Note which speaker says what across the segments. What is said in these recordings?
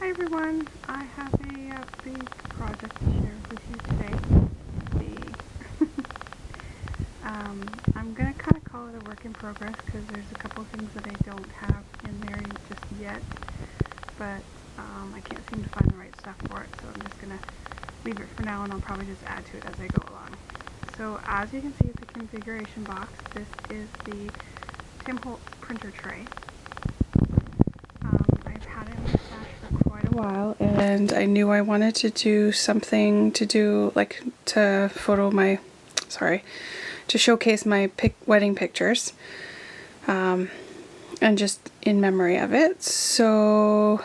Speaker 1: Hi everyone, I have a big project to share with you today. I'm going to kind of call it a work in progress because there's a couple things that I don't have in there just yet, but I can't seem to find the right stuff for it, so I'm just going to leave it for now and I'll probably just add to it as I go along. So as you can see, it's a configuration box. This is the Tim Holtz printer tray. I've had it in my stash for quite a while, and I knew I wanted to do something to do, like, to showcase my wedding pictures, and just in memory of it. So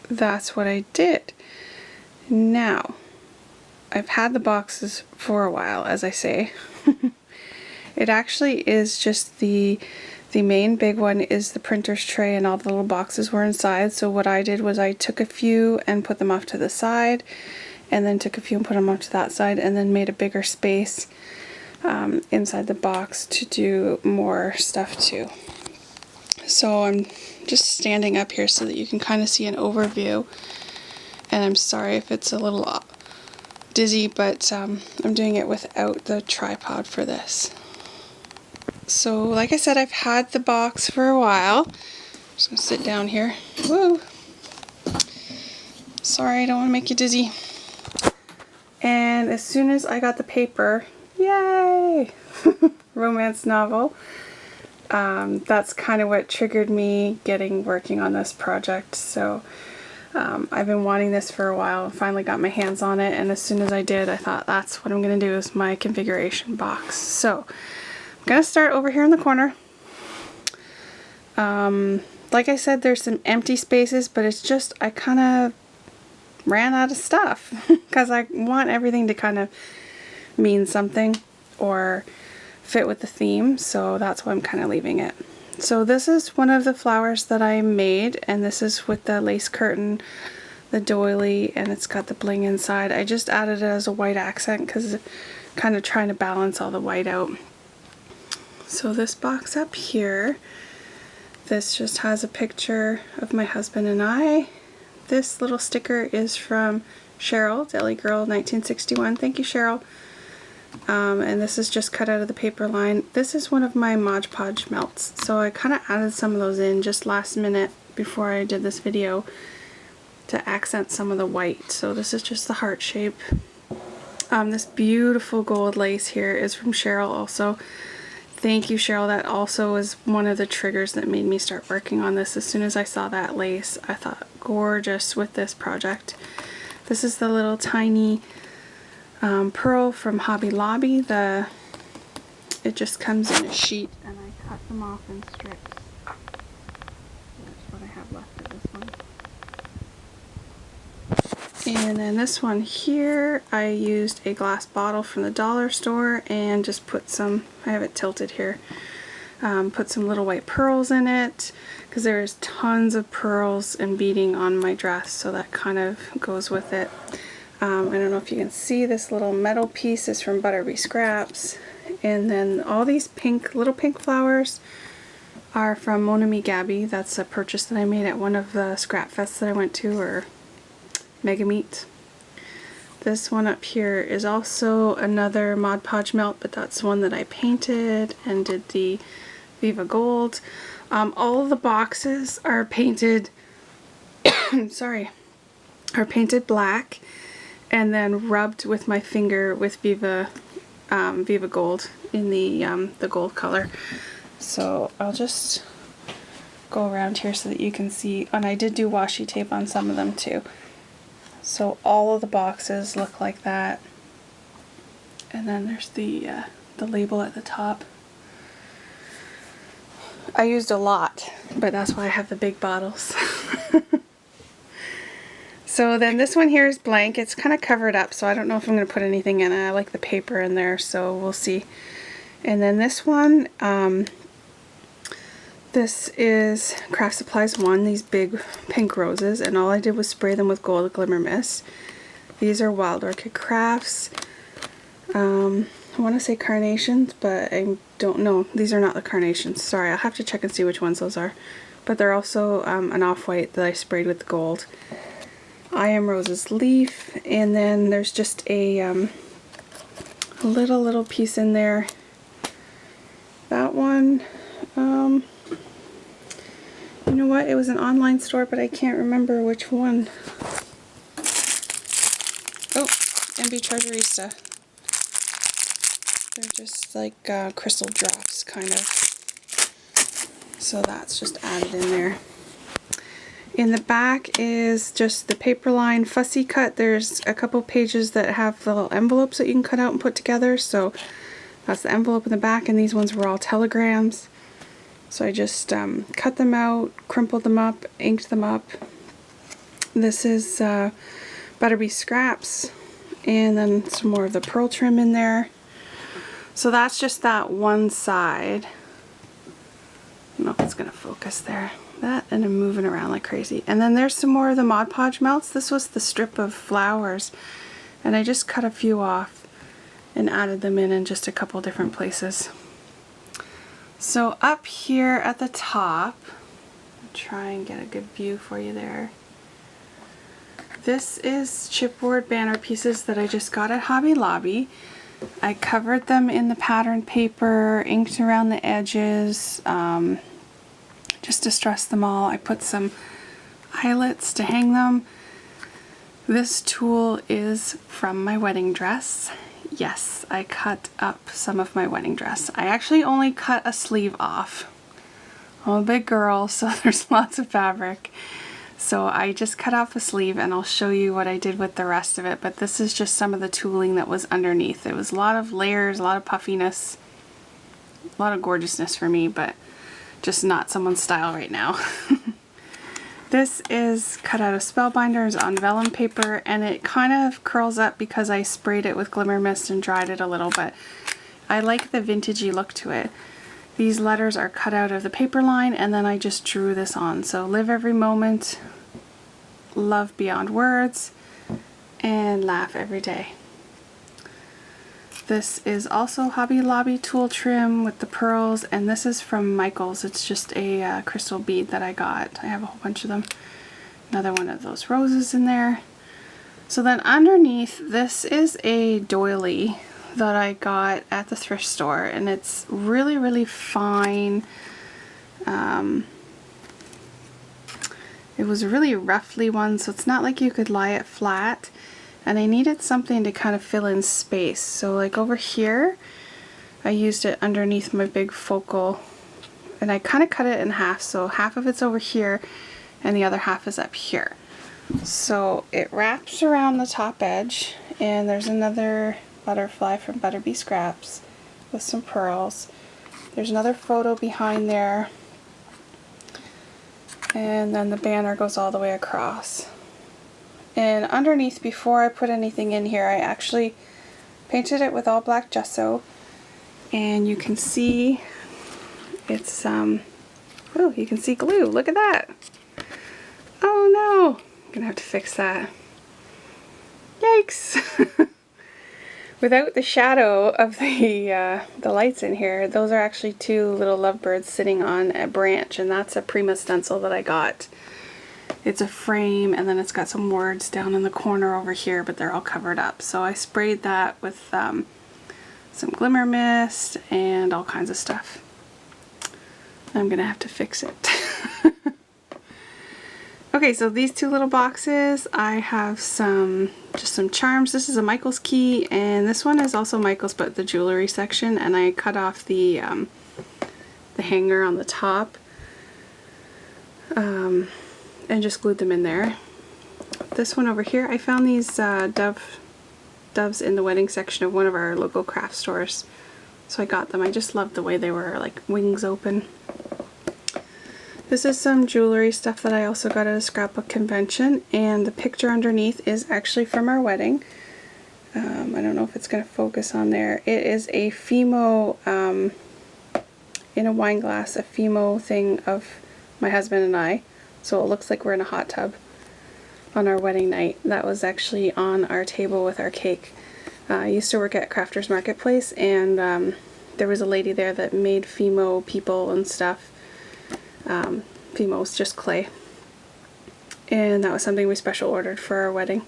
Speaker 1: that's what I did. Now, I've had the boxes for a while, as I say. It actually is just the main big one is the printer's tray, and all the little boxes were inside. So what I did was I took a few and put them off to the side, and then took a few and put them off to that side, and then made a bigger space inside the box to do more stuff too. So I'm just standing up here so that you can kind of see an overview, and I'm sorry if it's a little dizzy, but I'm doing it without the tripod for this. So like I said, I've had the box for a while. I'm just going to sit down here. Woo! Sorry, I don't want to make you dizzy. And as soon as I got the paper, yay! Romance novel. That's kind of what triggered me working on this project. So I've been wanting this for a while, finally got my hands on it, and as soon as I did, I thought that's what I'm going to do is my configuration box. So I'm going to start over here in the corner. Like I said, there's some empty spaces, but it's just I kind of ran out of stuff because I want everything to kind of mean something or fit with the theme, so that's why I'm kind of leaving it. So this is one of the flowers that I made, and this is with the lace curtain, the doily, and it's got the bling inside. I just added it as a white accent because kind of trying to balance all the white out. So this box up here, this just has a picture of my husband and I. This little sticker is from Cheryl, Deli Girl 1961. Thank you, Cheryl. And this is just cut out of the paper line. This is one of my Mod Podge melts, so I kind of added some of those in just last minute before I did this video to accent some of the white. So this is just the heart shape. This beautiful gold lace here is from Cheryl also. Thank you, Cheryl. That also is one of the triggers that made me start working on this. As soon as I saw that lace, I thought gorgeous with this project. This is the little tiny pearl from Hobby Lobby. It just comes in a sheet, and I cut them off in strips. That's what I have left of this one. And then this one here, I used a glass bottle from the dollar store and just put some, I have it tilted here, put some little white pearls in it because there's tons of pearls and beading on my dress, so that kind of goes with it. I don't know if you can see, this little metal piece is from Butterbee Scraps, and then all these little pink flowers are from Mon Ami Gabby. That's a purchase that I made at one of the scrap fests that I went to, or Mega Meet. This one up here is also another Mod Podge melt, but that's one that I painted and did the Vivi Gold. All of the boxes are painted sorry, are painted black and then rubbed with my finger with Vivi Gold in the gold color. So I'll just go around here so that you can see, and I did do washi tape on some of them too. So all of the boxes look like that, and then there's the label at the top. I used a lot, but that's why I have the big bottles. So then this one here is blank. It's kind of covered up, so I don't know if I'm going to put anything in it. I like the paper in there, so we'll see. And then this one, this is Craft Supplies 1, these big pink roses, and all I did was spray them with Gold Glimmer Mist. These are Wild Orchid Crafts. I want to say carnations, but I don't know. These are not the carnations. Sorry, I'll have to check and see which ones those are. but they're also an off-white that I sprayed with the gold. I Am Rose's leaf, and then there's just a little piece in there. That one, you know what, it was an online store, but I can't remember which one. Oh, MB Treasurista. They're just like crystal drops, kind of. So that's just added in there. In the back is just the Paperline Fussy Cut. There's a couple pages that have little envelopes that you can cut out and put together. So that's the envelope in the back, and these ones were all telegrams. So I just cut them out, crimpled them up, inked them up. This is Butterbee Scraps, and then some more of the pearl trim in there. So that's just that one side. I don't know if it's going to focus there. That, and I'm moving around like crazy. And then there's some more of the Mod Podge melts. This was the strip of flowers, and I just cut a few off and added them in just a couple different places. So up here at the top, I'll try and get a good view for you there. This is chipboard banner pieces that I just got at Hobby Lobby. I covered them in the pattern paper, inked around the edges, just to stress them all. I put some eyelets to hang them. This tulle is from my wedding dress. Yes, I cut up some of my wedding dress. I actually only cut a sleeve off. I'm a big girl, so there's lots of fabric. So I just cut off a sleeve, and I'll show you what I did with the rest of it. But this is just some of the tooling that was underneath. It was a lot of layers, a lot of puffiness, a lot of gorgeousness for me, but just not someone's style right now. This is cut out of Spellbinders on vellum paper, and it kind of curls up because I sprayed it with Glimmer Mist and dried it a little, but I like the vintagey look to it. These letters are cut out of the paper line, and then I just drew this on. So live every moment, love beyond words, and laugh every day. This is also Hobby Lobby tulle trim with the pearls, and this is from Michaels. It's just a crystal bead that I got. I have a whole bunch of them. Another one of those roses in there. So then underneath, this is a doily that I got at the thrift store, and it's really, really fine. It was a really roughly one, so it's not like you could lie it flat. And I needed something to kind of fill in space. So like over here, I used it underneath my big focal, and I kind of cut it in half. So half of it's over here and the other half is up here. So it wraps around the top edge, and there's another butterfly from Butterbee Scraps with some pearls. There's another photo behind there, and then the banner goes all the way across. And underneath, before I put anything in here, I actually painted it with all black gesso, and you can see it's oh, you can see glue. Look at that. Oh no, I'm gonna have to fix that. Yikes. Without the shadow of the lights in here, those are actually two little lovebirds sitting on a branch, and that's a Prima stencil that I got. It's a frame, and then it's got some words down in the corner over here, but they're all covered up. So I sprayed that with some Glimmer Mist and all kinds of stuff. I'm gonna have to fix it. Okay, so these two little boxes, I have just some charms. This is a Michaels key, and this one is also Michaels, but the jewelry section, and I cut off the hanger on the top. And just glued them in there. This one over here, I found these doves in the wedding section of one of our local craft stores. So I got them. I just loved the way they were like wings open. This is some jewelry stuff that I also got at a scrapbook convention, and the picture underneath is actually from our wedding. I don't know if it's going to focus on there. It is a Fimo, in a wine glass, a Fimo thing of my husband and I. So it looks like we're in a hot tub on our wedding night. That was actually on our table with our cake. I used to work at Crafters Marketplace, and there was a lady there that made Fimo people and stuff. Fimo's, just clay. And that was something we special ordered for our wedding.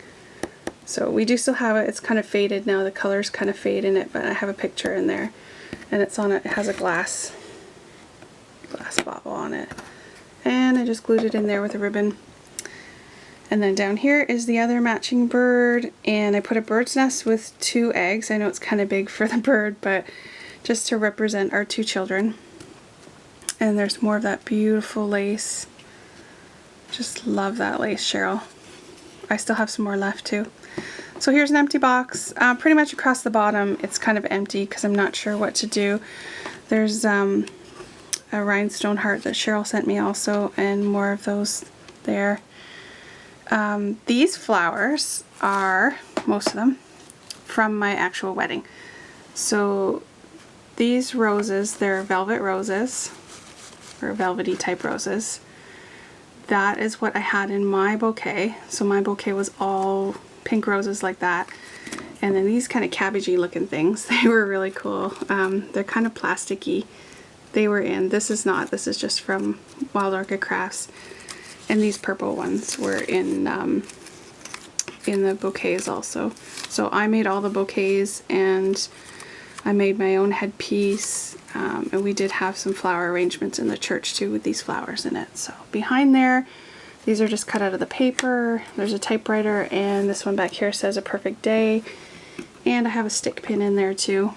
Speaker 1: So we do still have it. It's kind of faded now. The colors kind of fade in it, but I have a picture in there. And it's on it. It has a glass bottle on it. And I just glued it in there with a ribbon. And then down here is the other matching bird. And I put a bird's nest with 2 eggs. I know it's kind of big for the bird, but just to represent our 2 children. And there's more of that beautiful lace. Just love that lace, Cheryl. I still have some more left too. So here's an empty box. Pretty much across the bottom it's kind of empty because I'm not sure what to do. There's a rhinestone heart that Cheryl sent me also, and more of those there. These flowers are, most of them, from my actual wedding. So these roses, they're velvet roses, or velvety type roses. That is what I had in my bouquet. So my bouquet was all pink roses like that. And then these kind of cabbagey looking things, they were really cool. They're kind of plasticky. They were in, this is not, this is just from Wild Orchid Crafts. And these purple ones were in the bouquets also. So I made all the bouquets, and I made my own headpiece. And we did have some flower arrangements in the church too with these flowers in it. So behind there, these are just cut out of the paper. There's a typewriter, and this one back here says a perfect day. And I have a stick pin in there too.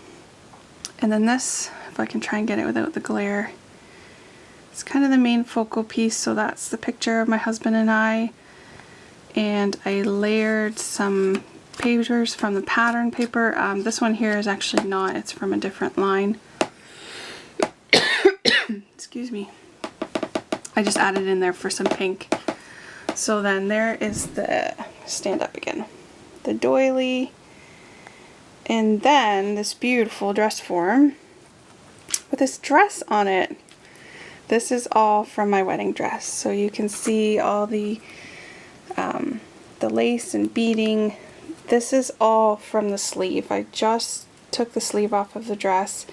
Speaker 1: And then this, if I can try and get it without the glare, it's kind of the main focal piece. So that's the picture of my husband and I. And I layered some papers from the pattern paper. This one here is actually not, it's from a different line. Excuse me. I just added in there for some pink. So then there is the, stand up again, the doily, and then this beautiful dress form with this dress on it. This is all from my wedding dress. So you can see all the lace and beading. This is all from the sleeve. I just took the sleeve off of the dress,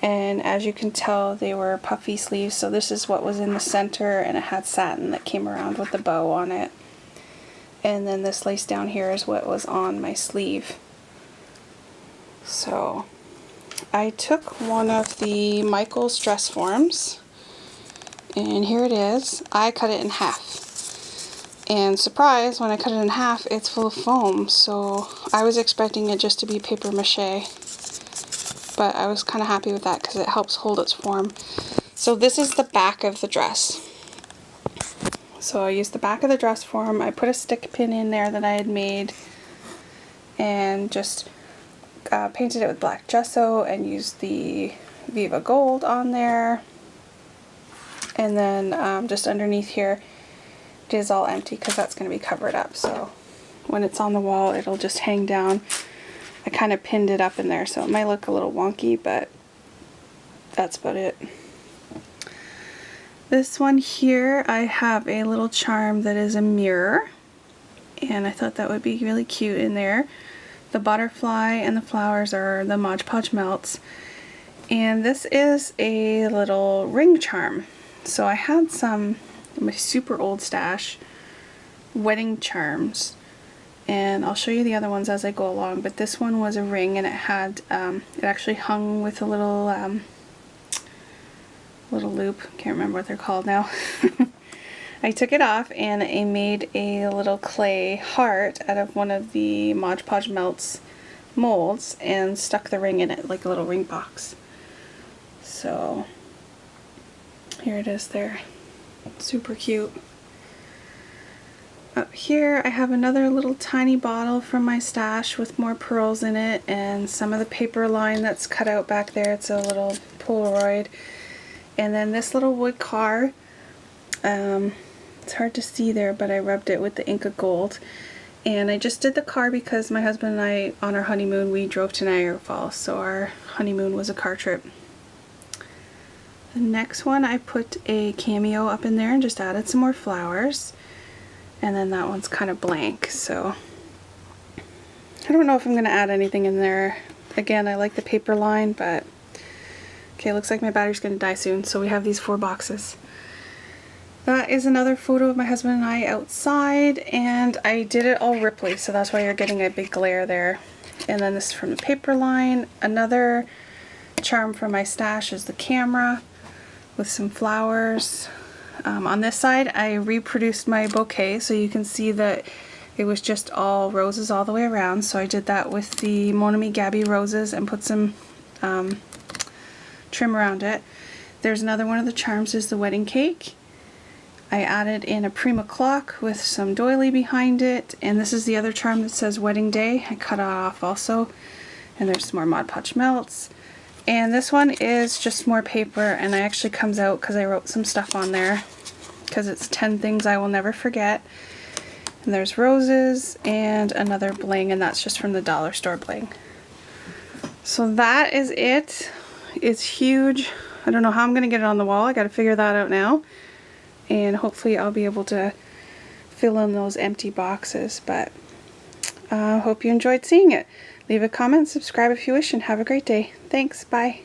Speaker 1: and as you can tell, they were puffy sleeves. So this is what was in the center, and it had satin that came around with the bow on it. And then this lace down here is what was on my sleeve. So I took one of the Michaels dress forms, and here it is. I cut it in half. And surprise, when I cut it in half, it's full of foam. So I was expecting it just to be paper mache. But I was kind of happy with that because it helps hold its form. So this is the back of the dress. So I used the back of the dress form. I put a stick pin in there that I had made, and just painted it with black gesso and used the Vivi Gold on there. And then just underneath here it is all empty because that's going to be covered up. So when it's on the wall, it'll just hang down. I kind of pinned it up in there, so it might look a little wonky, but that's about it. This one here, I have a little charm that is a mirror, and I thought that would be really cute in there. The butterfly and the flowers are the Mod Podge melts, and this is a little ring charm. So I had some of my super old stash wedding charms, and I'll show you the other ones as I go along, but this one was a ring, and it had it actually hung with a little loop. Can't remember what they're called now. I took it off and I made a little clay heart out of one of the Mod Podge Melts molds and stuck the ring in it like a little ring box. So here it is there. Super cute. Up here I have another little tiny bottle from my stash with more pearls in it, and some of the paper line that's cut out back there. It's a little Polaroid. And then this little wood car. It's hard to see there, but I rubbed it with the Inca Gold. And I just did the car because my husband and I, on our honeymoon, we drove to Niagara Falls, so our honeymoon was a car trip. The next one, I put a cameo up in there and just added some more flowers. And then that one's kind of blank, so I don't know if I'm going to add anything in there. Again, I like the paper line, but okay, looks like my battery's going to die soon, so we have these 4 boxes. That is another photo of my husband and I outside, and I did it all Ripley, so that's why you're getting a big glare there. And then this is from the paper line. Another charm from my stash is the camera with some flowers. On this side I reproduced my bouquet, so you can see that it was just all roses all the way around. So I did that with the Mon Ami Gabby roses and put some trim around it. There's another one of the charms is the wedding cake. I added in a Prima clock with some doily behind it, and this is the other charm that says wedding day. I cut it off also, and there's some more Mod Podge melts. And this one is just more paper, and it actually comes out because I wrote some stuff on there because it's 10 things I will never forget. And there's roses and another bling, and that's just from the dollar store bling. So that is it. It's huge. I don't know how I'm going to get it on the wall. I got to figure that out now. And hopefully I'll be able to fill in those empty boxes. But I hope you enjoyed seeing it. Leave a comment, subscribe if you wish, and have a great day. Thanks. Bye.